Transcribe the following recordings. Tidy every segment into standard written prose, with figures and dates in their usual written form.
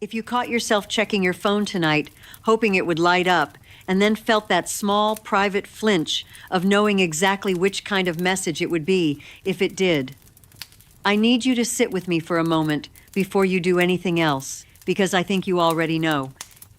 If you caught yourself checking your phone tonight, hoping it would light up, and then felt that small, private flinch of knowing exactly which kind of message it would be if it did, I need you to sit with me for a moment before you do anything else, because I think you already know.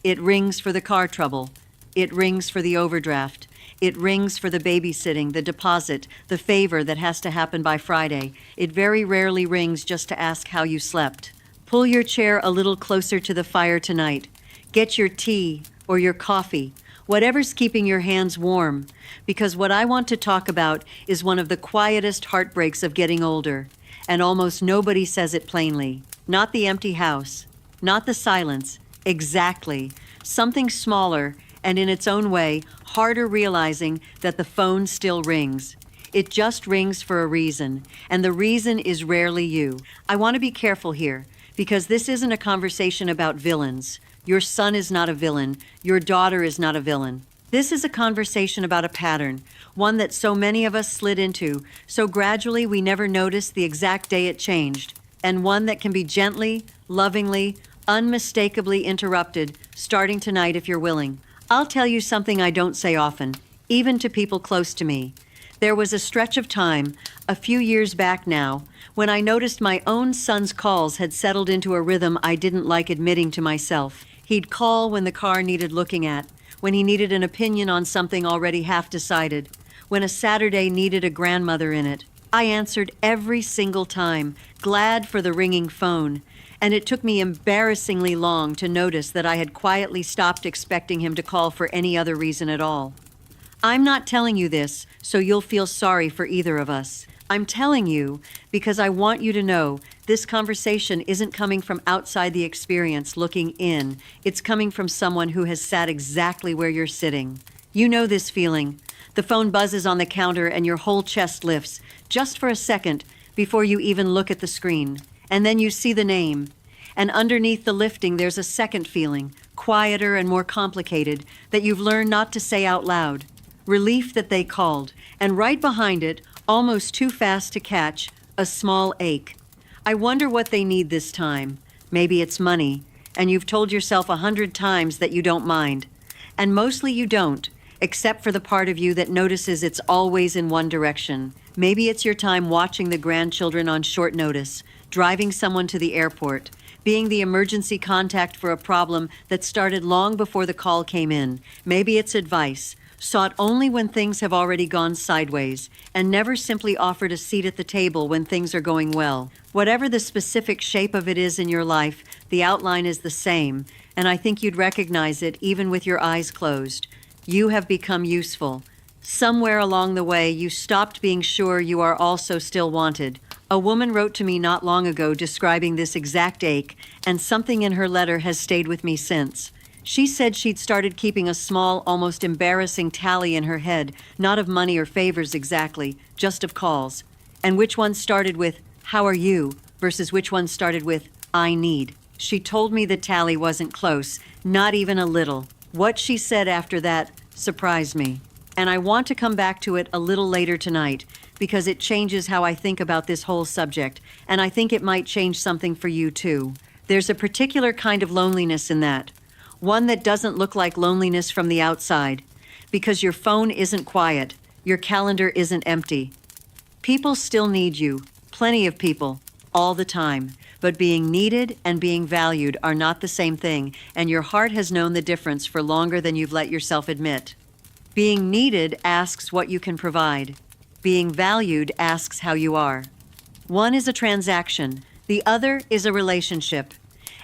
It rings for the car trouble. It rings for the overdraft. It rings for the babysitting, the deposit, the favor that has to happen by Friday. It very rarely rings just to ask how you slept. Pull your chair a little closer to the fire tonight. Get your tea or your coffee, whatever's keeping your hands warm, because what I want to talk about is one of the quietest heartbreaks of getting older, and almost nobody says it plainly. Not the empty house, not the silence, exactly. Something smaller and in its own way, harder realizing that the phone still rings. It just rings for a reason, and the reason is rarely you. I want to be careful here, because this isn't a conversation about villains. Your son is not a villain. Your daughter is not a villain. This is a conversation about a pattern, one that so many of us slid into, so gradually we never noticed the exact day it changed, and one that can be gently, lovingly, unmistakably interrupted, starting tonight if you're willing. I'll tell you something I don't say often, even to people close to me. There was a stretch of time, a few years back now, when I noticed my own son's calls had settled into a rhythm I didn't like admitting to myself. He'd call when the car needed looking at, when he needed an opinion on something already half decided, when a Saturday needed a grandmother in it. I answered every single time, glad for the ringing phone, and it took me embarrassingly long to notice that I had quietly stopped expecting him to call for any other reason at all. I'm not telling you this so you'll feel sorry for either of us. I'm telling you because I want you to know this conversation isn't coming from outside the experience looking in. It's coming from someone who has sat exactly where you're sitting. You know this feeling. The phone buzzes on the counter and your whole chest lifts, just for a second before you even look at the screen. And then you see the name. And underneath the lifting, there's a second feeling, quieter and more complicated, that you've learned not to say out loud. Relief that they called. And right behind it, almost too fast to catch, a small ache. I wonder what they need this time. Maybe it's money, and you've told yourself 100 times that you don't mind. And mostly you don't, except for the part of you that notices it's always in one direction. Maybe it's your time watching the grandchildren on short notice, driving someone to the airport, being the emergency contact for a problem that started long before the call came in. Maybe it's advice, sought only when things have already gone sideways, and never simply offered a seat at the table when things are going well. Whatever the specific shape of it is in your life, the outline is the same, and I think you'd recognize it even with your eyes closed. You have become useful. Somewhere along the way, you stopped being sure you are also still wanted. A woman wrote to me not long ago describing this exact ache, and something in her letter has stayed with me since. She said she'd started keeping a small, almost embarrassing tally in her head, not of money or favors exactly, just of calls. And which one started with, "How are you?" versus which one started with, "I need." She told me the tally wasn't close, not even a little. What she said after that surprised me. And I want to come back to it a little later tonight, because it changes how I think about this whole subject, and I think it might change something for you too. There's a particular kind of loneliness in that. One that doesn't look like loneliness from the outside, because your phone isn't quiet, your calendar isn't empty. People still need you, plenty of people, all the time. But being needed and being valued are not the same thing, and your heart has known the difference for longer than you've let yourself admit. Being needed asks what you can provide. Being valued asks how you are. One is a transaction, the other is a relationship.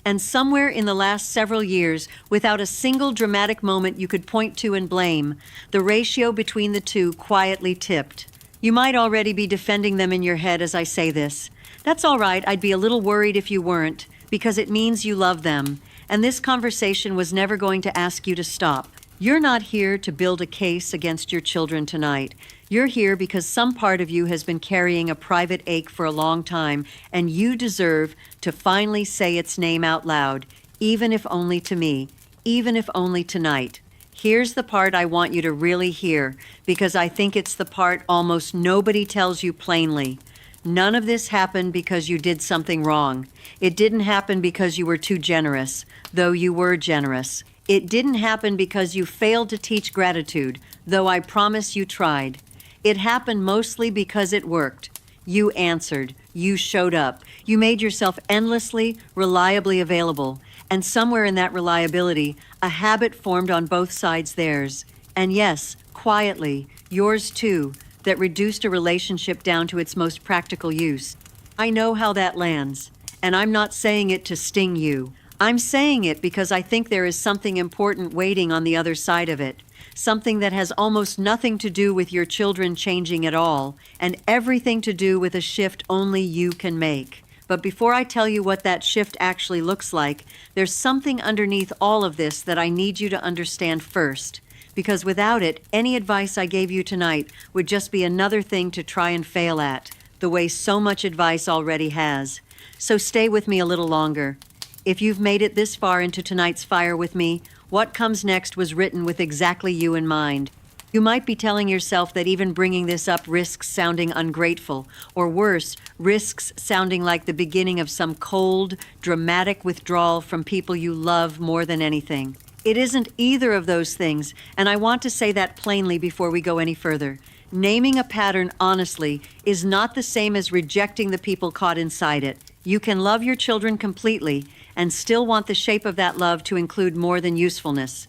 And somewhere in the last several years, without a single dramatic moment you could point to and blame, the ratio between the two quietly tipped. You might already be defending them in your head as I say this. That's all right, I'd be a little worried if you weren't, because it means you love them, and this conversation was never going to ask you to stop. You're not here to build a case against your children tonight. You're here because some part of you has been carrying a private ache for a long time, and you deserve to finally say its name out loud, even if only to me, even if only tonight. Here's the part I want you to really hear, because I think it's the part almost nobody tells you plainly. None of this happened because you did something wrong. It didn't happen because you were too generous, though you were generous. It didn't happen because you failed to teach gratitude, though I promise you tried. It happened mostly because it worked. You answered. You showed up. You made yourself endlessly, reliably available. And somewhere in that reliability, a habit formed on both sides theirs. And yes, quietly, yours too, that reduced a relationship down to its most practical use. I know how that lands, and I'm not saying it to sting you. I'm saying it because I think there is something important waiting on the other side of it, something that has almost nothing to do with your children changing at all, and everything to do with a shift only you can make. But before I tell you what that shift actually looks like, there's something underneath all of this that I need you to understand first. Because without it, any advice I gave you tonight would just be another thing to try and fail at, the way so much advice already has. So stay with me a little longer. If you've made it this far into tonight's fire with me, what comes next was written with exactly you in mind. You might be telling yourself that even bringing this up risks sounding ungrateful, or worse, risks sounding like the beginning of some cold, dramatic withdrawal from people you love more than anything. It isn't either of those things, and I want to say that plainly before we go any further. Naming a pattern honestly is not the same as rejecting the people caught inside it. You can love your children completely and still want the shape of that love to include more than usefulness.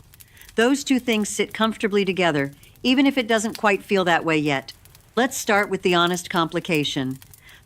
Those two things sit comfortably together, even if it doesn't quite feel that way yet. Let's start with the honest complication,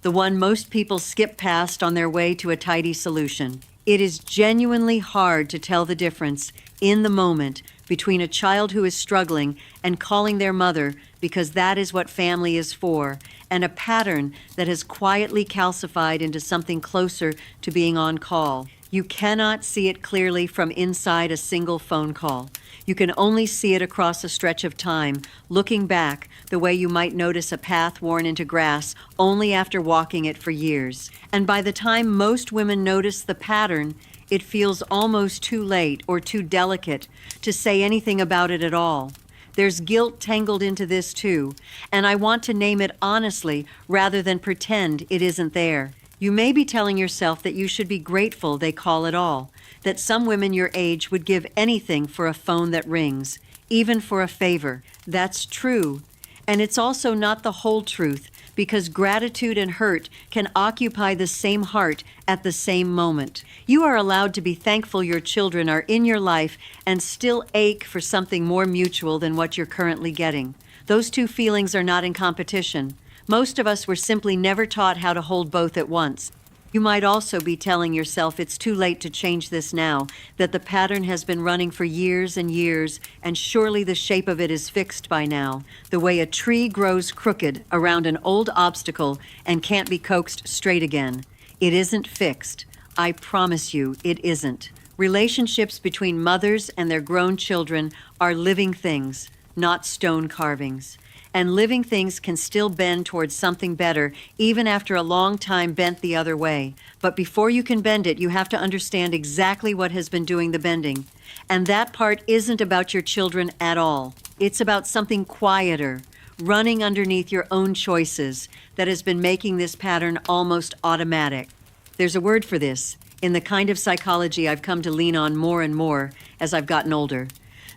the one most people skip past on their way to a tidy solution. It is genuinely hard to tell the difference in the moment between a child who is struggling and calling their mother because that is what family is for, and a pattern that has quietly calcified into something closer to being on call. You cannot see it clearly from inside a single phone call. You can only see it across a stretch of time, looking back the way you might notice a path worn into grass only after walking it for years. And by the time most women notice the pattern, it feels almost too late or too delicate to say anything about it at all. There's guilt tangled into this too, and I want to name it honestly rather than pretend it isn't there. You may be telling yourself that you should be grateful they call at all, that some women your age would give anything for a phone that rings, even for a favor. That's true. And it's also not the whole truth, because gratitude and hurt can occupy the same heart at the same moment. You are allowed to be thankful your children are in your life and still ache for something more mutual than what you're currently getting. Those two feelings are not in competition. Most of us were simply never taught how to hold both at once. You might also be telling yourself it's too late to change this now, that the pattern has been running for years and years, and surely the shape of it is fixed by now, the way a tree grows crooked around an old obstacle and can't be coaxed straight again. It isn't fixed. I promise you, it isn't. Relationships between mothers and their grown children are living things, not stone carvings. And living things can still bend towards something better, even after a long time bent the other way. But before you can bend it, you have to understand exactly what has been doing the bending. And that part isn't about your children at all. It's about something quieter, running underneath your own choices, that has been making this pattern almost automatic. There's a word for this, in the kind of psychology I've come to lean on more and more as I've gotten older.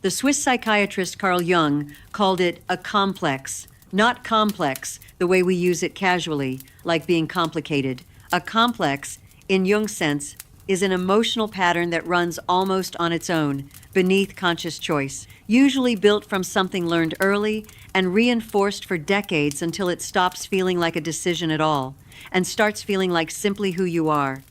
The Swiss psychiatrist Carl Jung called it a complex, not complex the way we use it casually, like being complicated. A complex, in Jung's sense, is an emotional pattern that runs almost on its own, beneath conscious choice, usually built from something learned early and reinforced for decades until it stops feeling like a decision at all and starts feeling like simply who you are.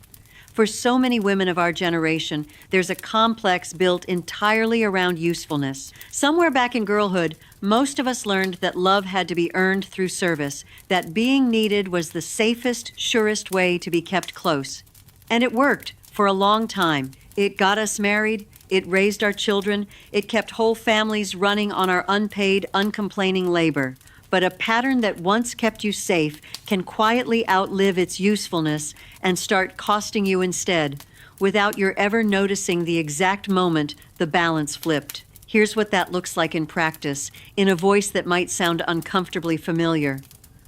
For so many women of our generation, there's a complex built entirely around usefulness. Somewhere back in girlhood, most of us learned that love had to be earned through service, that being needed was the safest, surest way to be kept close. And it worked for a long time. It got us married, it raised our children, it kept whole families running on our unpaid, uncomplaining labor. But a pattern that once kept you safe can quietly outlive its usefulness and start costing you instead, without your ever noticing the exact moment the balance flipped. Here's what that looks like in practice, in a voice that might sound uncomfortably familiar.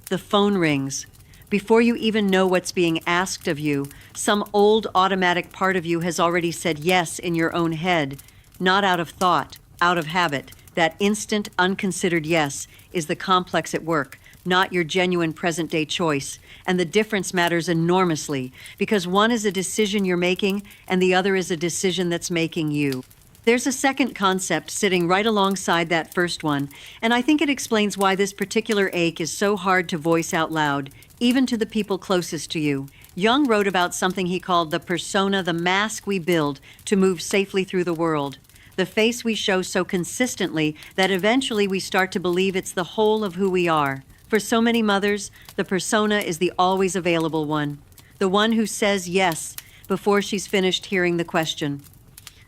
The phone rings. Before you even know what's being asked of you, some old automatic part of you has already said yes in your own head, not out of thought, out of habit. That instant, unconsidered yes is the complex at work, not your genuine present-day choice. And the difference matters enormously, because one is a decision you're making and the other is a decision that's making you. There's a second concept sitting right alongside that first one, and I think it explains why this particular ache is so hard to voice out loud, even to the people closest to you. Jung wrote about something he called the persona, the mask we build to move safely through the world. The face we show so consistently that eventually we start to believe it's the whole of who we are. For so many mothers, the persona is the always available one. The one who says yes before she's finished hearing the question.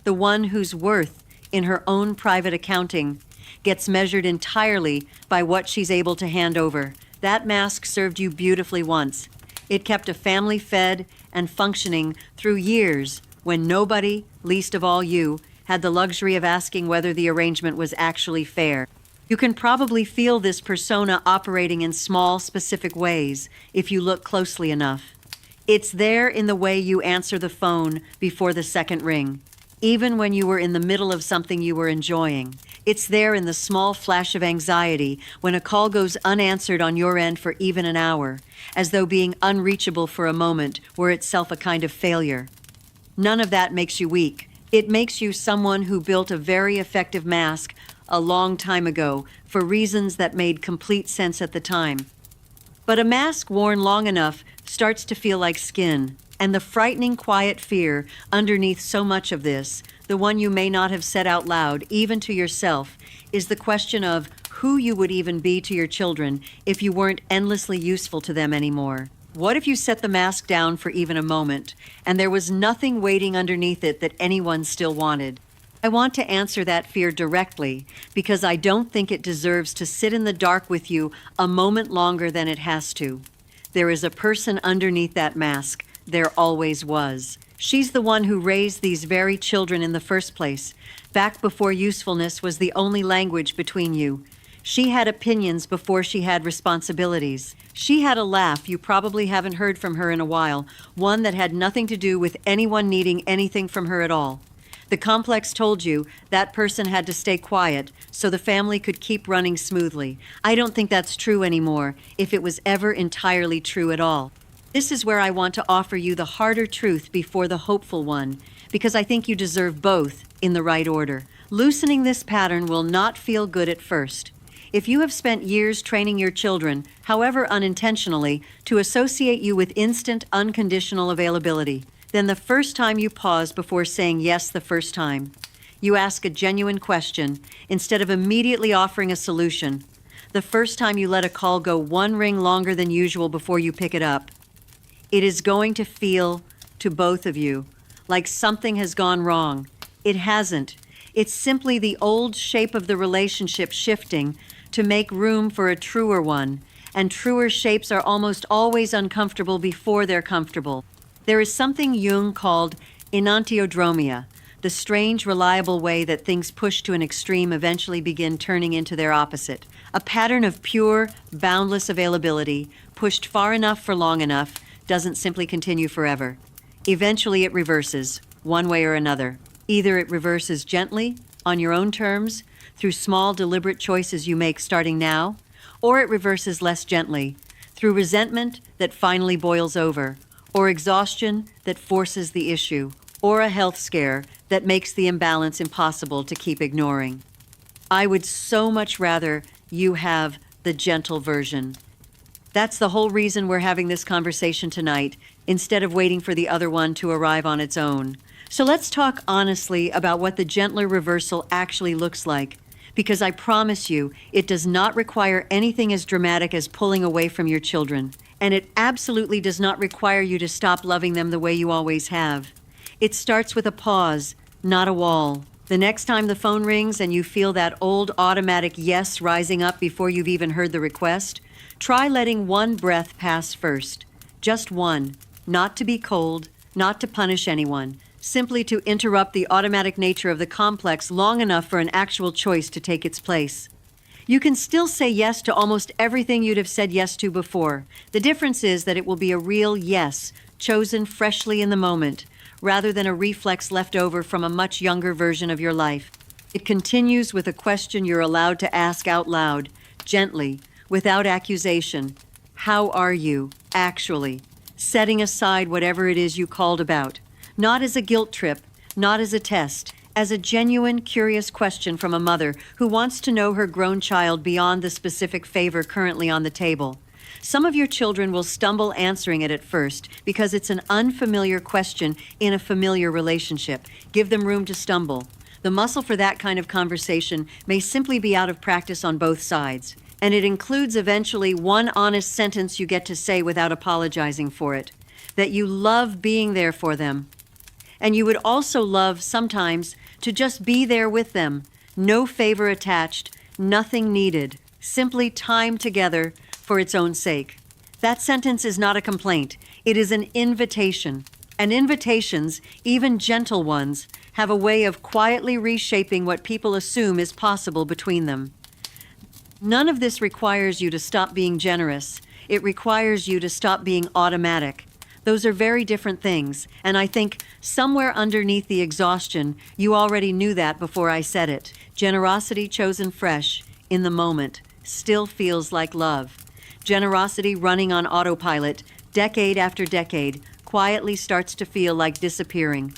The one whose worth in her own private accounting gets measured entirely by what she's able to hand over. That mask served you beautifully once. It kept a family fed and functioning through years when nobody, least of all you, had the luxury of asking whether the arrangement was actually fair. You can probably feel this persona operating in small, specific ways if you look closely enough. It's there in the way you answer the phone before the second ring, even when you were in the middle of something you were enjoying. It's there in the small flash of anxiety when a call goes unanswered on your end for even an hour, as though being unreachable for a moment were itself a kind of failure. None of that makes you weak. It makes you someone who built a very effective mask a long time ago for reasons that made complete sense at the time. But a mask worn long enough starts to feel like skin, and the frightening quiet fear underneath so much of this, the one you may not have said out loud, even to yourself, is the question of who you would even be to your children if you weren't endlessly useful to them anymore. What if you set the mask down for even a moment, and there was nothing waiting underneath it that anyone still wanted? I want to answer that fear directly, because I don't think it deserves to sit in the dark with you a moment longer than it has to. There is a person underneath that mask. There always was. She's the one who raised these very children in the first place, back before usefulness was the only language between you. She had opinions before she had responsibilities. She had a laugh you probably haven't heard from her in a while, one that had nothing to do with anyone needing anything from her at all. The complex told you that person had to stay quiet so the family could keep running smoothly. I don't think that's true anymore, if it was ever entirely true at all. This is where I want to offer you the harder truth before the hopeful one, because I think you deserve both in the right order. Loosening this pattern will not feel good at first. If you have spent years training your children, however unintentionally, to associate you with instant, unconditional availability, then the first time you pause before saying yes the first time, you ask a genuine question instead of immediately offering a solution. The first time you let a call go one ring longer than usual before you pick it up, it is going to feel, to both of you, like something has gone wrong. It hasn't. It's simply the old shape of the relationship shifting to make room for a truer one, and truer shapes are almost always uncomfortable before they're comfortable. There is something Jung called enantiodromia, the strange, reliable way that things pushed to an extreme eventually begin turning into their opposite. A pattern of pure, boundless availability, pushed far enough for long enough, doesn't simply continue forever. Eventually it reverses, one way or another. Either it reverses gently, on your own terms, through small, deliberate choices you make starting now, or it reverses less gently, through resentment that finally boils over, or exhaustion that forces the issue, or a health scare that makes the imbalance impossible to keep ignoring. I would so much rather you have the gentle version. That's the whole reason we're having this conversation tonight, instead of waiting for the other one to arrive on its own. So let's talk honestly about what the gentler reversal actually looks like, because I promise you, it does not require anything as dramatic as pulling away from your children, and it absolutely does not require you to stop loving them the way you always have. It starts with a pause, not a wall. The next time the phone rings and you feel that old automatic yes rising up before you've even heard the request, try letting one breath pass first. Just one. Not to be cold, not to punish anyone, simply to interrupt the automatic nature of the complex long enough for an actual choice to take its place. You can still say yes to almost everything you'd have said yes to before. The difference is that it will be a real yes, chosen freshly in the moment, rather than a reflex left over from a much younger version of your life. It continues with a question you're allowed to ask out loud, gently, without accusation. How are you, actually? Setting aside whatever it is you called about. Not as a guilt trip, not as a test, as a genuine, curious question from a mother who wants to know her grown child beyond the specific favor currently on the table. Some of your children will stumble answering it at first because it's an unfamiliar question in a familiar relationship. Give them room to stumble. The muscle for that kind of conversation may simply be out of practice on both sides, and it includes eventually one honest sentence you get to say without apologizing for it, that you love being there for them. And you would also love, sometimes, to just be there with them. No favor attached, nothing needed, simply time together for its own sake. That sentence is not a complaint. It is an invitation. And invitations, even gentle ones, have a way of quietly reshaping what people assume is possible between them. None of this requires you to stop being generous. It requires you to stop being automatic. Those are very different things, and I think somewhere underneath the exhaustion, you already knew that before I said it. Generosity chosen fresh, in the moment, still feels like love. Generosity running on autopilot, decade after decade, quietly starts to feel like disappearing.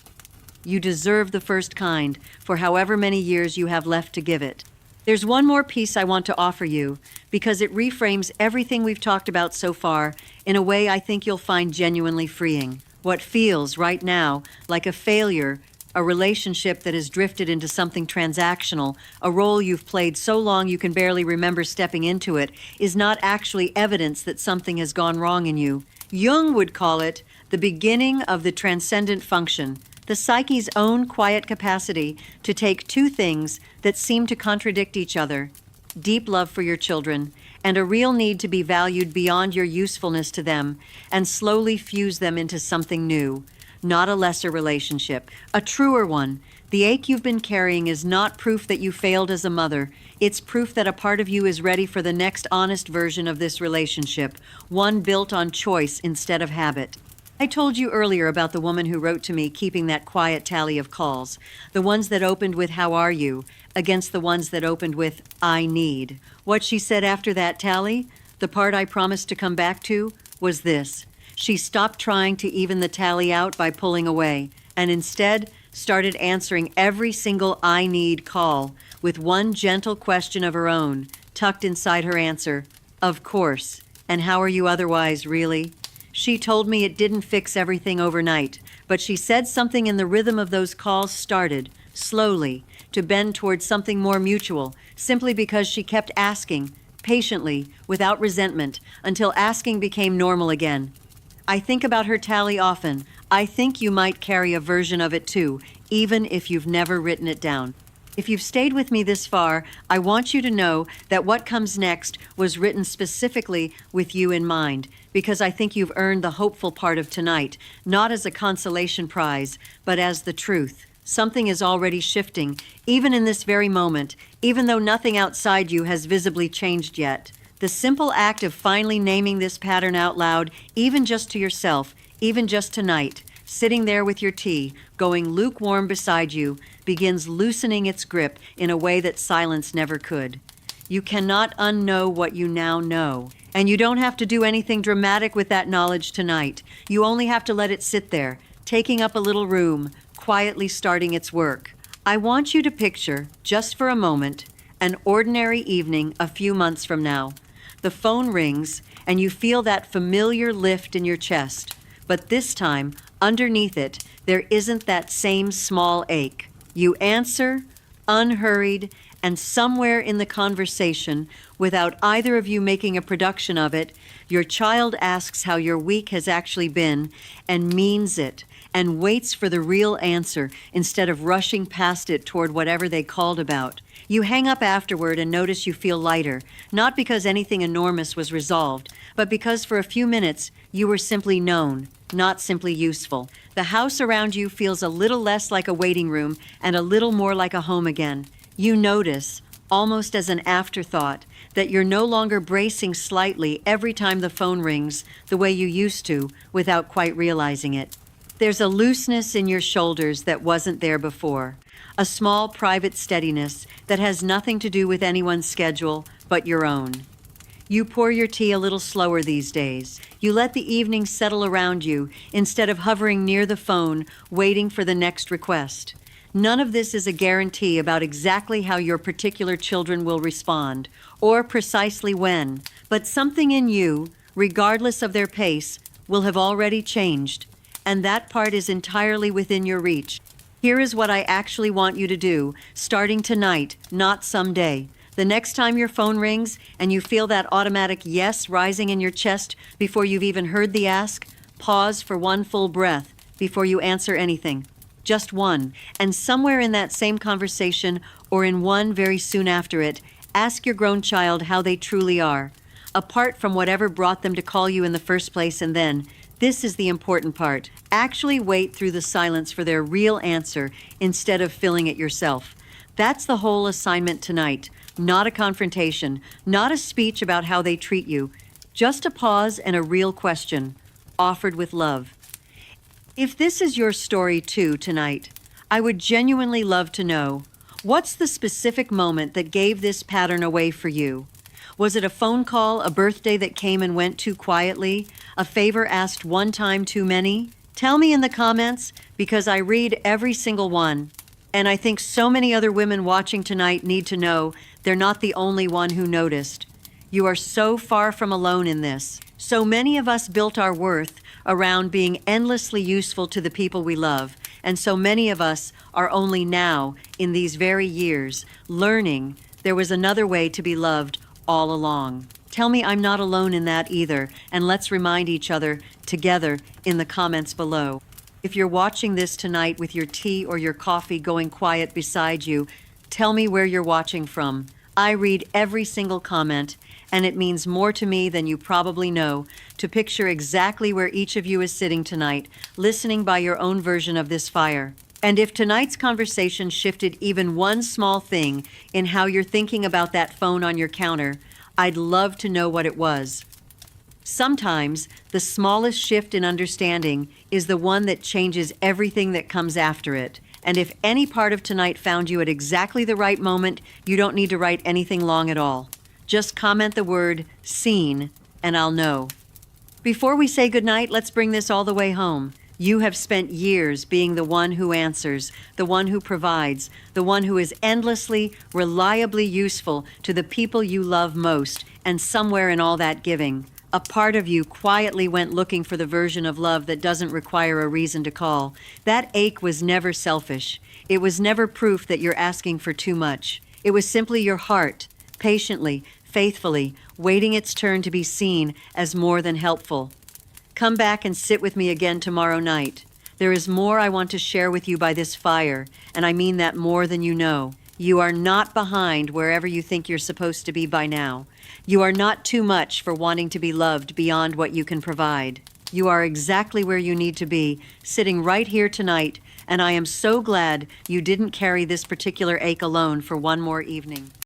You deserve the first kind, for however many years you have left to give it. There's one more piece I want to offer you, because it reframes everything we've talked about so far in a way I think you'll find genuinely freeing. What feels, right now, like a failure, a relationship that has drifted into something transactional, a role you've played so long you can barely remember stepping into it, is not actually evidence that something has gone wrong in you. Jung would call it the beginning of the transcendent function, the psyche's own quiet capacity to take two things that seem to contradict each other, deep love for your children and a real need to be valued beyond your usefulness to them, and slowly fuse them into something new, not a lesser relationship, a truer one. The ache you've been carrying is not proof that you failed as a mother. It's proof that a part of you is ready for the next honest version of this relationship, one built on choice instead of habit. I told you earlier about the woman who wrote to me keeping that quiet tally of calls, the ones that opened with "How are you?" against the ones that opened with "I need." What she said after that tally, the part I promised to come back to, was this. She stopped trying to even the tally out by pulling away, and instead started answering every single "I need" call with one gentle question of her own, tucked inside her answer. Of course. And how are you otherwise, really? She told me it didn't fix everything overnight, but she said something in the rhythm of those calls started, slowly, to bend towards something more mutual, simply because she kept asking, patiently, without resentment, until asking became normal again. I think about her tally often. I think you might carry a version of it too, even if you've never written it down. If you've stayed with me this far, I want you to know that what comes next was written specifically with you in mind, because I think you've earned the hopeful part of tonight, not as a consolation prize, but as the truth. Something is already shifting, even in this very moment, even though nothing outside you has visibly changed yet. The simple act of finally naming this pattern out loud, even just to yourself, even just tonight, sitting there with your tea, going lukewarm beside you, begins loosening its grip in a way that silence never could. You cannot unknow what you now know, and you don't have to do anything dramatic with that knowledge tonight. You only have to let it sit there, taking up a little room, quietly starting its work. I want you to picture, just for a moment, an ordinary evening a few months from now. The phone rings, and you feel that familiar lift in your chest, but this time, underneath it, there isn't that same small ache. You answer, unhurried, and somewhere in the conversation, without either of you making a production of it, your child asks how your week has actually been, and means it, and waits for the real answer instead of rushing past it toward whatever they called about. You hang up afterward and notice you feel lighter, not because anything enormous was resolved, but because for a few minutes you were simply known, not simply useful. The house around you feels a little less like a waiting room and a little more like a home again. You notice, almost as an afterthought, that you're no longer bracing slightly every time the phone rings the way you used to without quite realizing it. There's a looseness in your shoulders that wasn't there before, a small private steadiness that has nothing to do with anyone's schedule but your own. You pour your tea a little slower these days. You let the evening settle around you instead of hovering near the phone waiting for the next request. None of this is a guarantee about exactly how your particular children will respond, or precisely when, but something in you, regardless of their pace, will have already changed, and that part is entirely within your reach. Here is what I actually want you to do, starting tonight, not someday. The next time your phone rings and you feel that automatic yes rising in your chest before you've even heard the ask, pause for one full breath before you answer anything. Just one. And somewhere in that same conversation, or in one very soon after it, ask your grown child how they truly are, apart from whatever brought them to call you in the first place, and then, this is the important part, actually wait through the silence for their real answer instead of filling it yourself. That's the whole assignment tonight. Not a confrontation, not a speech about how they treat you, just a pause and a real question, offered with love. If this is your story too tonight, I would genuinely love to know, what's the specific moment that gave this pattern away for you? Was it a phone call, a birthday that came and went too quietly, a favor asked one time too many? Tell me in the comments, because I read every single one. And I think so many other women watching tonight need to know they're not the only one who noticed. You are so far from alone in this. So many of us built our worth around being endlessly useful to the people we love, and so many of us are only now, in these very years, learning there was another way to be loved all along. Tell me I'm not alone in that either, and let's remind each other together in the comments below. If you're watching this tonight with your tea or your coffee going quiet beside you, tell me where you're watching from. I read every single comment, and it means more to me than you probably know to picture exactly where each of you is sitting tonight, listening by your own version of this fire. And if tonight's conversation shifted even one small thing in how you're thinking about that phone on your counter, I'd love to know what it was. Sometimes the smallest shift in understanding is the one that changes everything that comes after it. And if any part of tonight found you at exactly the right moment, you don't need to write anything long at all. Just comment the word "seen" and I'll know. Before we say goodnight, let's bring this all the way home. You have spent years being the one who answers, the one who provides, the one who is endlessly, reliably useful to the people you love most, and somewhere in all that giving, a part of you quietly went looking for the version of love that doesn't require a reason to call. That ache was never selfish. It was never proof that you're asking for too much. It was simply your heart, patiently, faithfully, waiting its turn to be seen as more than helpful. Come back and sit with me again tomorrow night. There is more I want to share with you by this fire, and I mean that more than you know. You are not behind wherever you think you're supposed to be by now. You are not too much for wanting to be loved beyond what you can provide. You are exactly where you need to be, sitting right here tonight, and I am so glad you didn't carry this particular ache alone for one more evening.